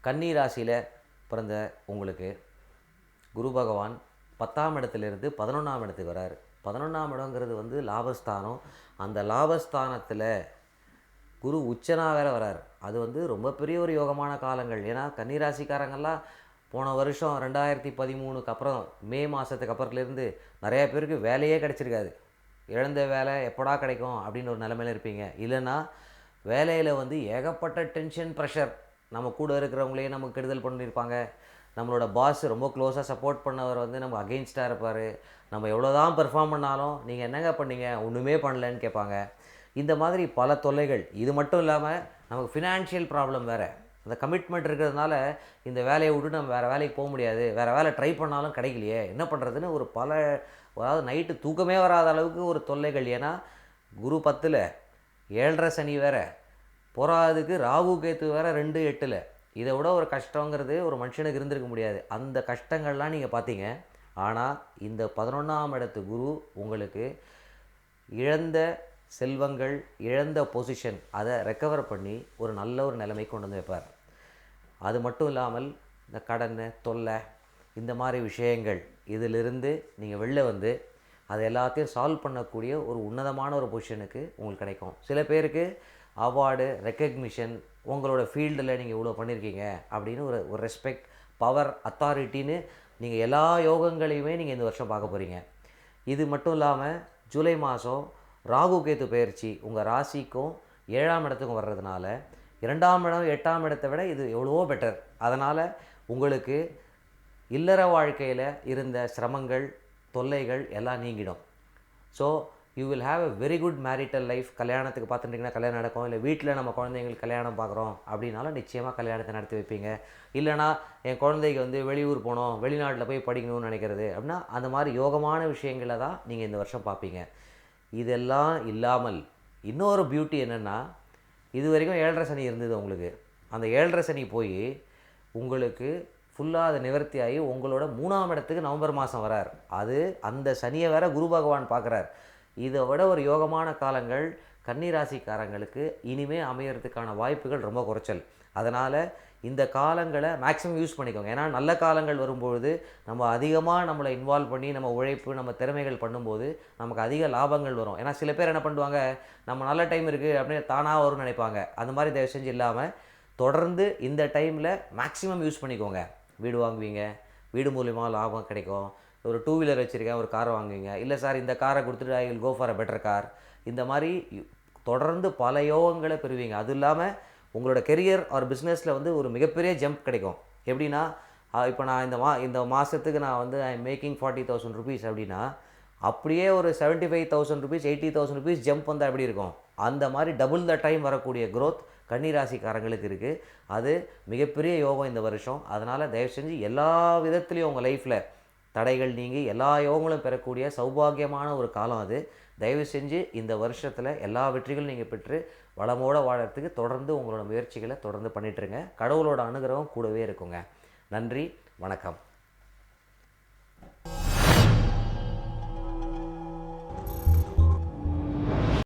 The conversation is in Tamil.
கன்னி ராசியில் பிறந்த உங்களுக்கு குரு பகவான் 10ஆம் இடத்துலேருந்து 11ஆம் இடத்துக்கு வராரு. 11ஆம் இடங்கிறது வந்து லாபஸ்தானம். அந்த லாபஸ்தானத்தில் குரு உச்சனாக வேற வராரு. அது வந்து ரொம்ப பெரிய ஒரு யோகமான காலங்கள். ஏன்னா கன்னிராசிக்காரங்கள்லாம் போன வருஷம் 2013க்கு அப்புறம் மே மாதத்துக்கு அப்புறத்துலேருந்து நிறையா பேருக்கு வேலையே கிடச்சிருக்காது. இழந்த வேலை எப்படா கிடைக்கும் அப்படின்னு ஒரு நிலமையில இருப்பீங்க. இல்லைன்னா வேலையில் வந்து ஏகப்பட்ட டென்ஷன் ப்ரெஷர், நம்ம கூட இருக்கிறவங்களே நமக்கு கெடுதல் பண்ணியிருப்பாங்க. நம்மளோட பாஸ் ரொம்ப க்ளோஸாக சப்போர்ட் பண்ணவர் வந்து நம்ம அகெயின்ஸ்டாக இருப்பார். நம்ம எவ்வளோ தான் பெர்ஃபார்ம் பண்ணாலும் நீங்கள் என்னங்க பண்ணீங்க, ஒன்றுமே பண்ணலன்னு கேட்பாங்க. இந்த மாதிரி பல தொல்லைகள். இது மட்டும் இல்லாமல் நமக்கு ஃபினான்ஷியல் ப்ராப்ளம் வேறு. அந்த கமிட்மெண்ட் இருக்கிறதுனால இந்த வேலையை விட்டு நம்ம வேறு வேலைக்கு போக முடியாது, வேறு வேலை ட்ரை பண்ணாலும் கிடைக்கலையே, என்ன பண்ணுறதுன்னு ஒரு அதாவது நைட்டு தூக்கமே வராத அளவுக்கு ஒரு தொல்லைகள். ஏன்னா குரு 10ல் 7.5 சனி வேறு, போராதுக்கு ராகு கேத்து வேறு 2-8. இதை விட ஒரு கஷ்டங்கிறது ஒரு மனுஷனுக்கு இருந்திருக்க முடியாது. அந்த கஷ்டங்கள்லாம் நீங்கள் பார்த்தீங்க. ஆனால் இந்த 11ஆம் இடத்து குரு உங்களுக்கு இழந்த செல்வங்கள், இழந்த பொசிஷன் அதை ரெக்கவர் பண்ணி ஒரு நல்ல ஒரு நிலைமைக்கு கொண்டு வந்து வைப்பார். அது மட்டும் இல்லாமல் இந்த கடன் தொல்லை இந்த மாதிரி விஷயங்கள் இதிலிருந்து நீங்கள் வெளில வந்து அதை எல்லாத்தையும் சால்வ் பண்ணக்கூடிய ஒரு உன்னதமான ஒரு பொசிஷனுக்கு உங்களுக்கு கிடைக்கும். சில பேருக்கு அவார்டு, ரெக்கக்னிஷன், உங்களோட ஃபீல்டில் நீங்கள் இவ்வளோ பண்ணியிருக்கீங்க அப்படின்னு ஒரு ரெஸ்பெக்ட், பவர், அத்தாரிட்டின்னு நீங்கள் எல்லா யோகங்களையுமே நீங்கள் இந்த வருஷம் பார்க்க போகிறீங்க. இது மட்டும் இல்லாமல் ஜூலை மாதம் ராகு கேத்து பயிற்சி உங்கள் ராசிக்கும் 7ஆம் இடத்துக்கும் வர்றதுனால 2ஆம் இடம் 8ஆம் இடத்தை விட இது எவ்வளவோ பெட்டர். அதனால் உங்களுக்கு இல்லற வாழ்க்கையில் இருந்த சிரமங்கள், தொல்லைகள் எல்லாம் நீங்கிடும். So you will have a very good marital life. கல்யாணத்துக்கு பார்த்துட்டிங்கன்னா கல்யாணம் நடக்கும். இல்லை வீட்டில் நம்ம குழந்தைங்களுக்கு கல்யாணம் பார்க்குறோம் அப்படின்னாலும் நிச்சயமாக கல்யாணத்தை நடத்தி வைப்பீங்க. இல்லைனா என் குழந்தைக்கு வந்து வெளியூர் போகணும், வெளிநாட்டில் போய் படிக்கணும்னு நினைக்கிறது அப்படின்னா அந்த மாதிரி யோகமான விஷயங்களை தான் நீங்கள் இந்த வருஷம் பார்ப்பீங்க. இதெல்லாம் இல்லாமல் இன்னொரு பியூட்டி என்னென்னா, இது வரைக்கும் 7.5 சனி இருந்தது உங்களுக்கு. அந்த 7.5 சனி போய் உங்களுக்கு ஃபுல்லாக அதை நிவர்த்தி ஆகி உங்களோட 3ஆம் இடத்துக்கு நவம்பர் மாதம் வரார். அந்த சனியை வேற குரு பகவான் பார்க்குறார். இதை விட ஒரு யோகமான காலங்கள் கன்னிராசிக்காரங்களுக்கு இனிமேல் அமையறதுக்கான வாய்ப்புகள் ரொம்ப குறைச்சல். அதனால் இந்த காலங்களை மேக்ஸிமம் யூஸ் பண்ணிக்கோங்க. ஏன்னா நல்ல காலங்கள் வரும்பொழுது நம்ம அதிகமாக நம்மளை இன்வால்வ் பண்ணி நம்ம உழைப்பு, நம்ம திறமைகள் பண்ணும்போது நமக்கு அதிக லாபங்கள் வரும். ஏன்னா சில பேர் என்ன பண்ணுவாங்க, நம்ம நல்ல டைம் இருக்குது அப்படின்னு தானாக வரும்னு நினைப்பாங்க. அந்த மாதிரி தயவு செஞ்சு இல்லாமல் தொடர்ந்து இந்த டைமில் மேக்ஸிமம் யூஸ் பண்ணிக்கோங்க. வீடு வாங்குவீங்க, வீடு மூலிமா லாபம் கிடைக்கும். ஒரு 2 வீலர் வச்சுருக்கேன், ஒரு காரை வாங்குவீங்க. இல்லை சார் இந்த காரை கொடுத்துட்டு I will go for a better car. இந்த மாதிரி தொடர்ந்து பல யோகங்களை பெறுவீங்க. அது இல்லாமல் உங்களோட கெரியர் ஆர் பிஸ்னஸில் வந்து ஒரு மிகப்பெரிய ஜம்ப் கிடைக்கும். எப்படின்னா இப்போ நான் இந்த மாதத்துக்கு நான் வந்து ஐ எம் மேக்கிங் 40,000 rupees அப்படின்னா அப்படியே ஒரு 75,000 rupees 80,000 rupees ஜம்ப் வந்தால் எப்படி இருக்கும்? அந்த மாதிரி டபுள் த டைம் வரக்கூடிய க்ரோத் கன்னிராசிக்காரங்களுக்கு இருக்குது. அது மிகப்பெரிய யோகம் இந்த வருஷம். அதனால் தயவு செஞ்சு எல்லா விதத்துலேயும் உங்கள் லைஃப்பில் தடைகள் நீங்கி எல்லா யோகங்களும் பெறக்கூடிய சௌபாகியமான ஒரு காலம் அது. தயவு செஞ்சு இந்த வருஷத்தில் எல்லா வெற்றிகளும் நீங்கள் பெற்று வளமோடு வாழறதுக்கு தொடர்ந்து உங்களோட முயற்சிகளை தொடர்ந்து பண்ணிட்டுருங்க. கடவுளோட அனுகிரகம் கூடவே இருக்குங்க. நன்றி, வணக்கம்.